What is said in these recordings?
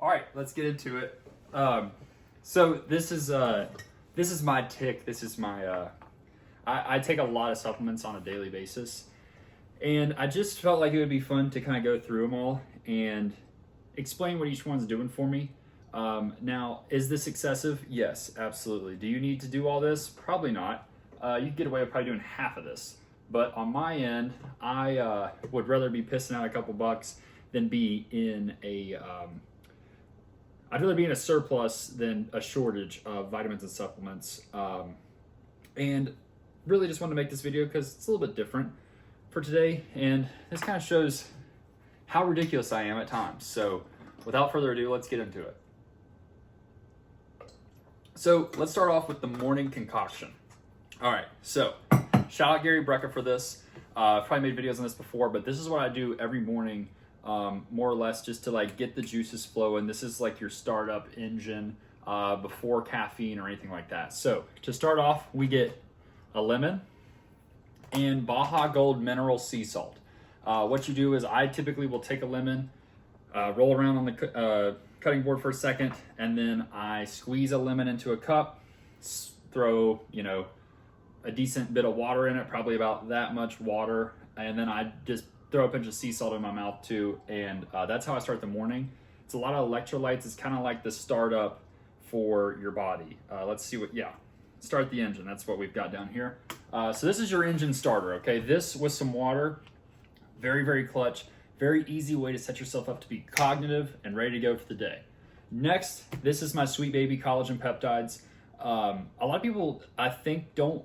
All right, let's get into it. So this is my tick. This is my I take a lot of supplements on a daily basis, and I just felt like it would be fun to kind of go through them all and explain what each one's doing for me. Now, is this excessive? Yes, absolutely. Do you need to do all this? Probably not. You could get away with probably doing half of this. But on my end, I would rather be pissing out a couple bucks than be in a I'd rather be in a surplus than a shortage of vitamins and supplements. And really just wanted to make this video because it's a little bit different for today. And this kind of shows how ridiculous I am at times. So without further ado, let's get into it. So let's start off with the morning concoction. All right, so shout out Gary Brecka for this. I've probably made videos on this before, but this is what I do every morning, more or less, just to like get the juices flowing. This is like your startup engine before caffeine or anything like that. So to start off, we get a lemon and Baja Gold mineral sea salt. What you do is I typically will take a lemon, roll around on the cutting board for a second, and then I squeeze a lemon into a cup, throw, a decent bit of water in it, probably about that much water, and then I just throw a pinch of sea salt in my mouth too, and that's how I start the morning. It's a lot of electrolytes. It's kind of like the startup for your body. Let's see start the engine. That's what we've got down here. So this is your engine starter, okay? This with some water, very, very clutch, very easy way to set yourself up to be cognitive and ready to go for the day. Next, this is my Sweet Baby collagen peptides. A lot of people, I think, don't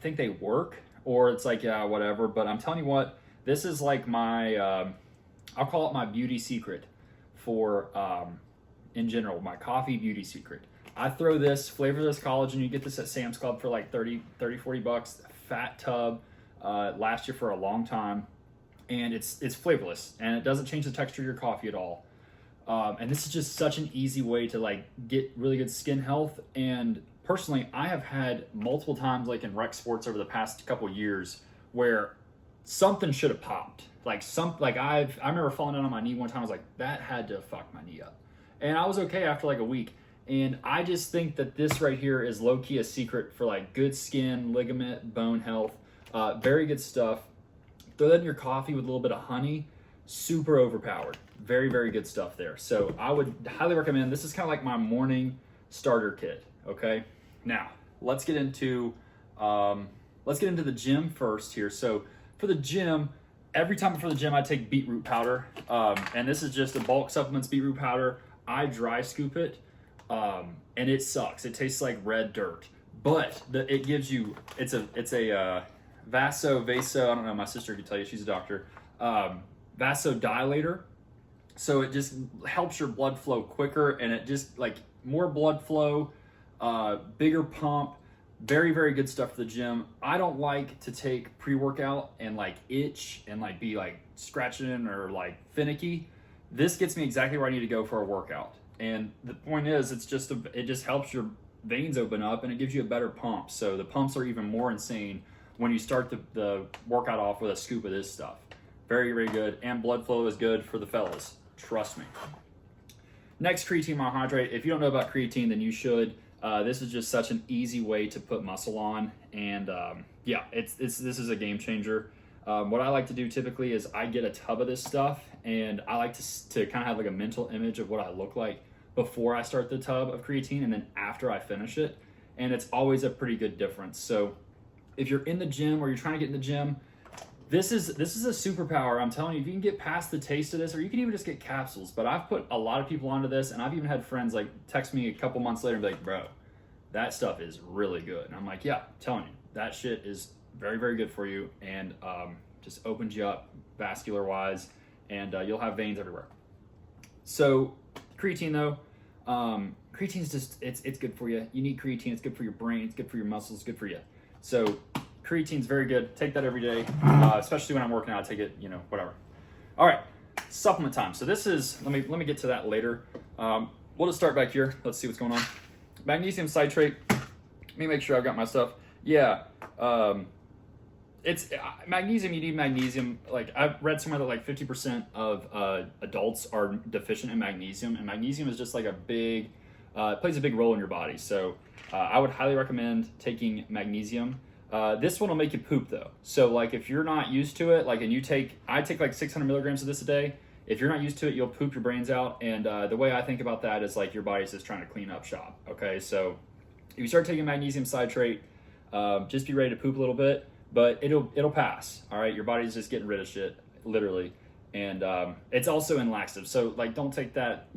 think they work, or it's like, yeah, whatever, but I'm telling you what, this is like my, I'll call it my beauty secret for, in general, my coffee beauty secret. I throw this, flavor this collagen. You get this at Sam's Club for like 30, 40 bucks, fat tub, lasts you for a long time, and it's flavorless, and it doesn't change the texture of your coffee at all. And this is just such an easy way to like get really good skin health. And personally, I have had multiple times, like in rec sports over the past couple years, where something should have popped. I remember falling down on my knee one time. I was like, that had to fuck my knee up, and I was okay after like a week. And I just think that this right here is low key a secret for like good skin, ligament, bone health. Very good stuff. Throw that in your coffee with a little bit of honey. Super overpowered. Very, very good stuff there. So I would highly recommend. This is kind of like my morning starter kit. Okay. Now let's get into the gym first here. So for the gym, every time before the gym, I take beetroot powder, and this is just a bulk supplements beetroot powder. I dry scoop it, and it sucks. It tastes like red dirt, but it gives you. It's a vaso. I don't know. My sister could tell you. She's a doctor. Vasodilator. So it just helps your blood flow quicker, and it just like more blood flow, bigger pump. Very, very good stuff for the gym. I don't like to take pre-workout and like itch and like be like scratching or like finicky. This gets me exactly where I need to go for a workout. And the point is, it just helps your veins open up, and it gives you a better pump. So the pumps are even more insane when you start the workout off with a scoop of this stuff. Very, very good. And blood flow is good for the fellas. Trust me. Next, creatine monohydrate. If you don't know about creatine, then you should. This is just such an easy way to put muscle on. And this is a game changer. What I like to do typically is I get a tub of this stuff, and I like to kind of have like a mental image of what I look like before I start the tub of creatine and then after I finish it. And it's always a pretty good difference. So if you're in the gym or you're trying to get in the gym, this is a superpower. I'm telling you, if you can get past the taste of this, or you can even just get capsules. But I've put a lot of people onto this, and I've even had friends like text me a couple months later and be like, bro, that stuff is really good. And I'm like, yeah, I'm telling you, that shit is very, very good for you, and just opens you up vascular wise, and you'll have veins everywhere. So creatine though, creatine's just, it's good for you. You need creatine. It's good for your brain. It's good for your muscles. It's good for you. So creatine's very good. Take that every day, especially when I'm working out. I take it, whatever. All right, supplement time. So this is, let me get to that later. We'll just start back here. Let's see what's going on. Magnesium citrate. Let me make sure I've got my stuff. Yeah. it's magnesium. You need magnesium. Like I've read somewhere that like 50% of adults are deficient in magnesium, and magnesium is just like a big, it plays a big role in your body. So I would highly recommend taking magnesium. This one will make you poop though. So like if you're not used to it, like and I take like 600 milligrams of this a day. If you're not used to it, you'll poop your brains out. And the way I think about that is like your body's just trying to clean up shop. Okay, so if you start taking magnesium citrate, just be ready to poop a little bit, but it'll pass. All right, your body's just getting rid of shit, literally, and it's also in laxative. So like, don't take that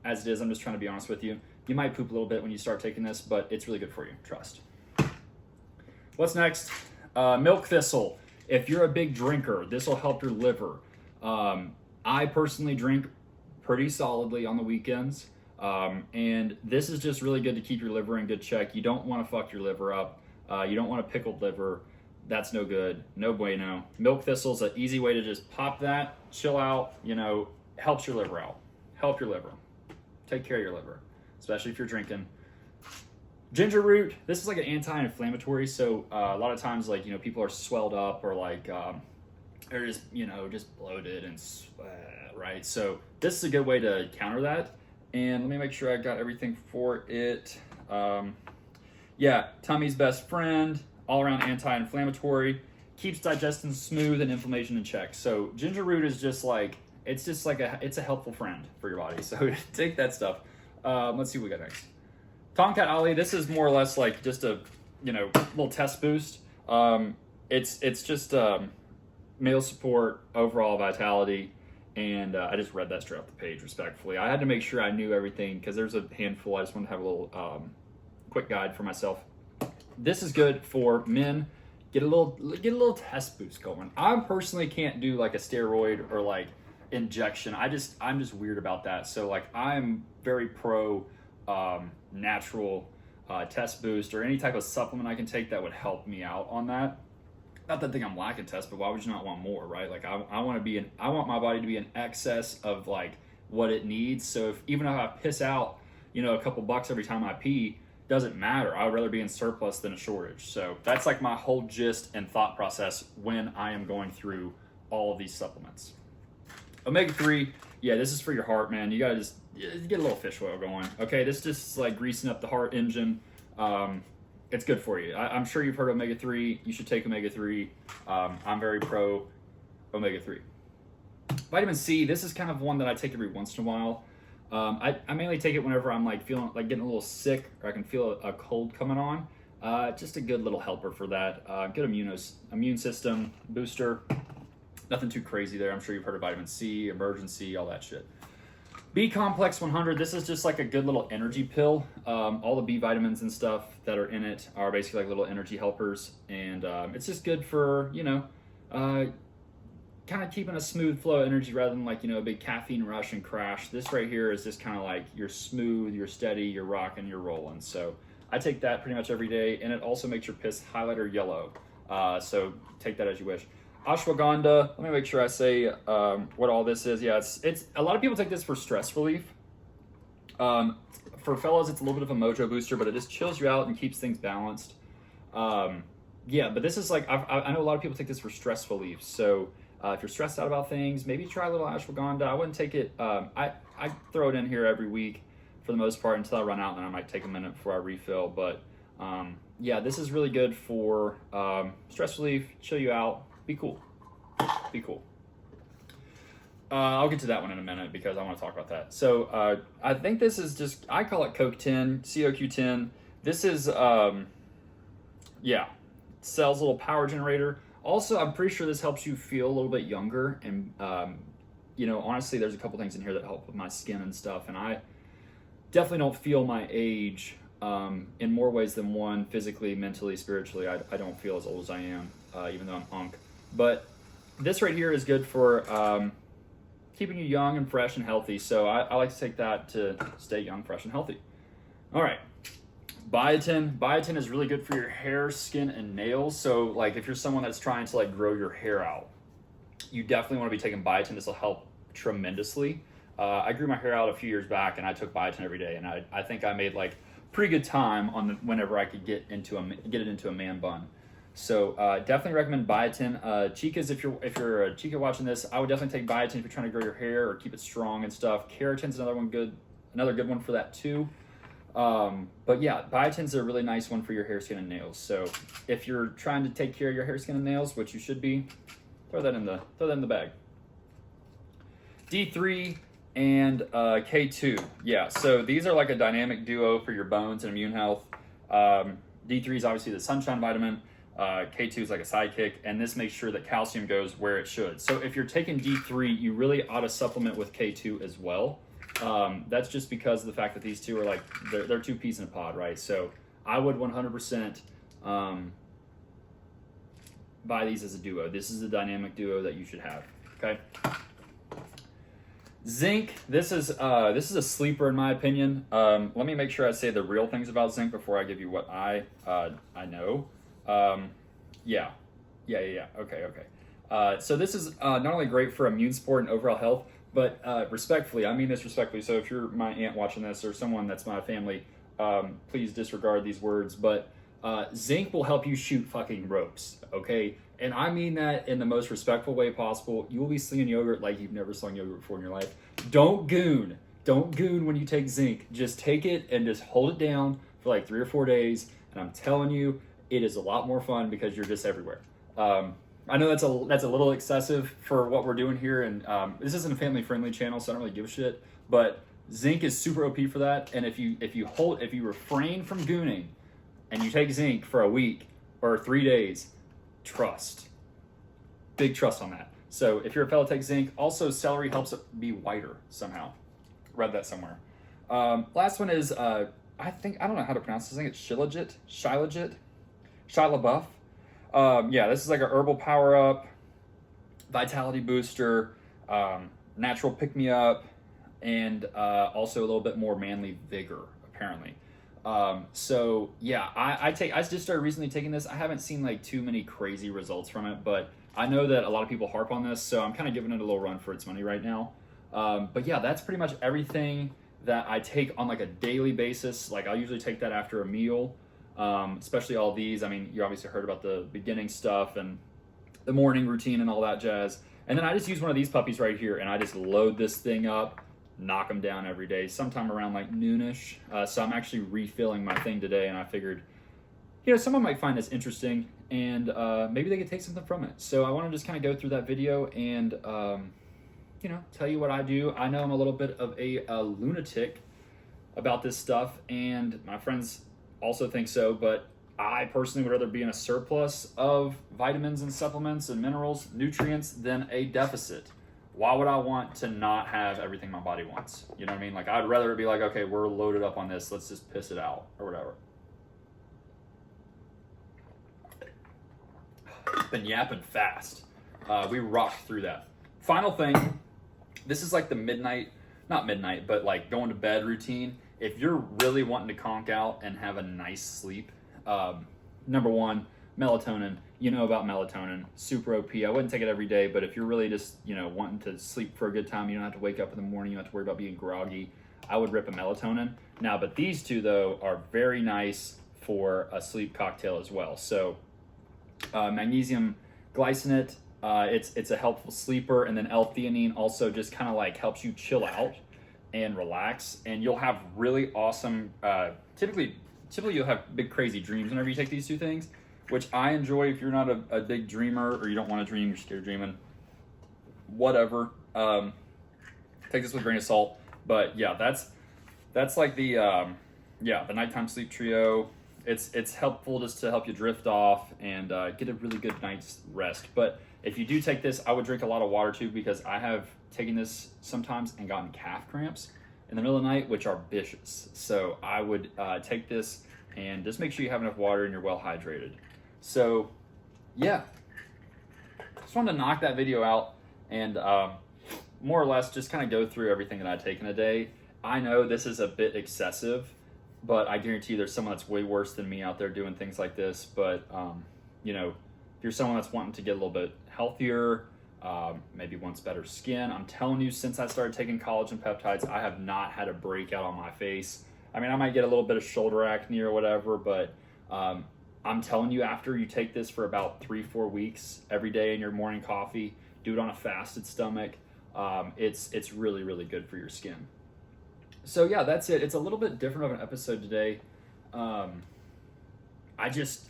as it is. I'm just trying to be honest with you. You might poop a little bit when you start taking this, but it's really good for you. Trust. What's next? Milk thistle. If you're a big drinker, this will help your liver. I personally drink pretty solidly on the weekends. And this is just really good to keep your liver in good check. You don't want to fuck your liver up. You don't want a pickled liver. That's no good. No bueno. Milk thistle's an easy way to just pop that, chill out, helps your liver out. Help your liver. Take care of your liver, especially if you're drinking. Ginger root, this is like an anti-inflammatory. So a lot of times like, people are swelled up or like, they're just, just bloated and right. So this is a good way to counter that. And let me make sure I got everything for it. Yeah, tummy's best friend, all around anti-inflammatory, keeps digestion smooth and inflammation in check. So ginger root is just like, it's a helpful friend for your body. So take that stuff. Let's see what we got next. Tongkat Ali, this is more or less like just a, little test boost. It's just male support, overall vitality. And I just read that straight off the page respectfully. I had to make sure I knew everything because there's a handful. I just wanted to have a little quick guide for myself. This is good for men. Get a little test boost going. I personally can't do like a steroid or like injection. I'm just weird about that. So like I'm very pro natural test boost or any type of supplement I can take that would help me out on that. Not that I think I'm lacking test, but why would you not want more, right? Like I want my body to be in excess of like what it needs. So even if I piss out, a couple bucks every time I pee, doesn't matter. I would rather be in surplus than a shortage. So that's like my whole gist and thought process when I am going through all of these supplements. Omega-3, yeah, this is for your heart, man. You gotta just get a little fish oil going. Okay, this just like greasing up the heart engine. It's good for you. I'm sure you've heard of omega-3. You should take omega-3. I'm very pro omega-3. Vitamin C, this is kind of one that I take every once in a while. I mainly take it whenever I'm like feeling like getting a little sick or I can feel a cold coming on. Just a good little helper for that. Good immune system booster. Nothing too crazy there. I'm sure you've heard of vitamin C, emergency, all that shit. B Complex 100, this is just like a good little energy pill. All the B vitamins and stuff that are in it are basically like little energy helpers. And it's just good for, kind of keeping a smooth flow of energy rather than like, a big caffeine rush and crash. This right here is just kind of like you're smooth, you're steady, you're rocking, you're rolling. So I take that pretty much every day. And it also makes your piss highlighter yellow. So take that as you wish. Ashwagandha, let me make sure I say what all this is. Yeah, it's a lot of people take this for stress relief. For fellas, it's a little bit of a mojo booster, but it just chills you out and keeps things balanced. Yeah, but this is like, I know a lot of people take this for stress relief. So if you're stressed out about things, maybe try a little ashwagandha. I wouldn't take it, I throw it in here every week for the most part until I run out, and then I might take a minute before I refill. But yeah, this is really good for stress relief, chill you out. Be cool. Be cool. I'll get to that one in a minute because I want to talk about that. So I think this is just, I call it CoQ10, CoQ10. This is, yeah, Cell's little power generator. Also, I'm pretty sure this helps you feel a little bit younger. And, honestly, there's a couple things in here that help with my skin and stuff. And I definitely don't feel my age in more ways than one, physically, mentally, spiritually. I don't feel as old as I am, even though I'm hunk. But this right here is good for keeping you young and fresh and healthy. So I like to take that to stay young, fresh, and healthy. All right. Biotin. Biotin is really good for your hair, skin, and nails. So like if you're someone that's trying to like grow your hair out, you definitely want to be taking biotin. This will help tremendously. I grew my hair out a few years back and I took biotin every day. And I think I made like pretty good time on whenever I could get it into a man bun. So definitely recommend biotin. Chicas, if you're a chica watching this, I would definitely take biotin if you're trying to grow your hair or keep it strong and stuff. Keratin's another good one for that too. But yeah, biotin's a really nice one for your hair, skin, and nails. So if you're trying to take care of your hair, skin, and nails, which you should be, throw that in the bag. D3 and K2. Yeah, so these are like a dynamic duo for your bones and immune health. D3 is obviously the sunshine vitamin. K2 is like a sidekick, and this makes sure that calcium goes where it should. So if you're taking D3, you really ought to supplement with K2 as well. That's just because of the fact that these two are like, they're two peas in a pod, right? So I would 100% buy these as a duo. This is a dynamic duo that you should have, okay? Zinc, this is a sleeper in my opinion. Let me make sure I say the real things about zinc before I give you what I know. Yeah. Okay. So this is not only great for immune support and overall health, but respectfully, I mean this respectfully. So if you're my aunt watching this or someone that's my family, please disregard these words. But zinc will help you shoot fucking ropes, okay? And I mean that in the most respectful way possible. You will be slinging yogurt like you've never slung yogurt before in your life. Don't goon. Don't goon when you take zinc. Just take it and just hold it down for like 3 or 4 days. And I'm telling you, it is a lot more fun because you're just everywhere. I know that's a little excessive for what we're doing here, and this isn't a family-friendly channel, so I don't really give a shit. But zinc is super OP for that. And if you refrain from gooning, and you take zinc for a week or 3 days, trust. Big trust on that. So if you're a fellow, take zinc. Also, celery helps it be whiter somehow. Read that somewhere. Last one is, I don't know how to pronounce this. I think it's Shilajit. Yeah, this is like a herbal power-up, vitality booster, natural pick-me-up, and also a little bit more manly vigor, apparently. So yeah, I just started recently taking this. I haven't seen like too many crazy results from it, but I know that a lot of people harp on this, so I'm kind of giving it a little run for its money right now. But yeah, that's pretty much everything that I take on like a daily basis. Like I'll usually take that after a meal, especially all these. I mean, you obviously heard about the beginning stuff and the morning routine and all that jazz. And then I just use one of these puppies right here, and I just load this thing up, knock them down every day, sometime around like noonish. So I'm actually refilling my thing today, and I figured, someone might find this interesting, and maybe they could take something from it. So I want to just kind of go through that video and, tell you what I do. I know I'm a little bit of a lunatic about this stuff, and my friends also think so, but I personally would rather be in a surplus of vitamins and supplements and minerals, nutrients, than a deficit. Why would I want to not have everything my body wants? You know what I mean? Like, I'd rather it be like, okay, we're loaded up on this, let's just piss it out, or whatever. Been yapping fast. We rocked through that. Final thing, this is like the not midnight, but like going to bed routine. If you're really wanting to conk out and have a nice sleep, number one, melatonin. You know about melatonin, super OP. I wouldn't take it every day, but if you're really just, wanting to sleep for a good time, you don't have to wake up in the morning, you don't have to worry about being groggy, I would rip a melatonin. Now, but these two, though, are very nice for a sleep cocktail as well. So, magnesium glycinate, it's a helpful sleeper, and then L-theanine also just kind of like helps you chill out and relax, and you'll have really awesome, typically you'll have big crazy dreams whenever you take these two things, which I enjoy. If you're not a big dreamer, or you don't want to dream, you're scared of dreaming, whatever, take this with a grain of salt. But yeah, that's like the nighttime sleep trio. It's helpful just to help you drift off and get a really good night's rest. But if you do take this, I would drink a lot of water too, because I have taken this sometimes and gotten calf cramps in the middle of the night, which are vicious. So I would take this and just make sure you have enough water and you're well hydrated. So yeah, just wanted to knock that video out and more or less just kind of go through everything that I take in a day. I know this is a bit excessive, but I guarantee you there's someone that's way worse than me out there doing things like this. But if you're someone that's wanting to get a little bit healthier, maybe wants better skin, I'm telling you, since I started taking collagen peptides, I have not had a breakout on my face. I mean, I might get a little bit of shoulder acne or whatever, but I'm telling you, after you take this for about 3-4 weeks every day in your morning coffee, do it on a fasted stomach. It's really, really good for your skin. So yeah, that's it. It's a little bit different of an episode today. I just,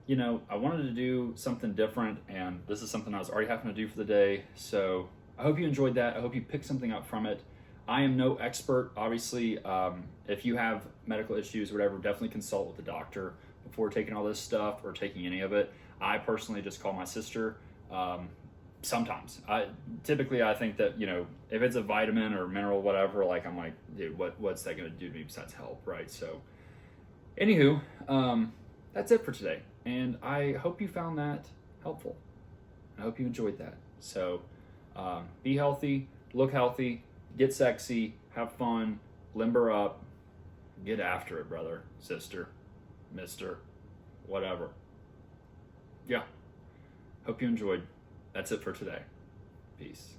I wanted to do something different, and this is something I was already having to do for the day. So I hope you enjoyed that. I hope you picked something up from it. I am no expert, obviously. If you have medical issues or whatever, definitely consult with the doctor before taking all this stuff or taking any of it. I personally just call my sister. Sometimes typically I think that, if it's a vitamin or mineral, whatever, like, I'm like, dude, what's that going to do to me besides help, right? So anywho, that's it for today. And I hope you found that helpful. I hope you enjoyed that. So be healthy, look healthy, get sexy, have fun, limber up, get after it, brother, sister, mister, whatever. Yeah. Hope you enjoyed. That's it for today. Peace.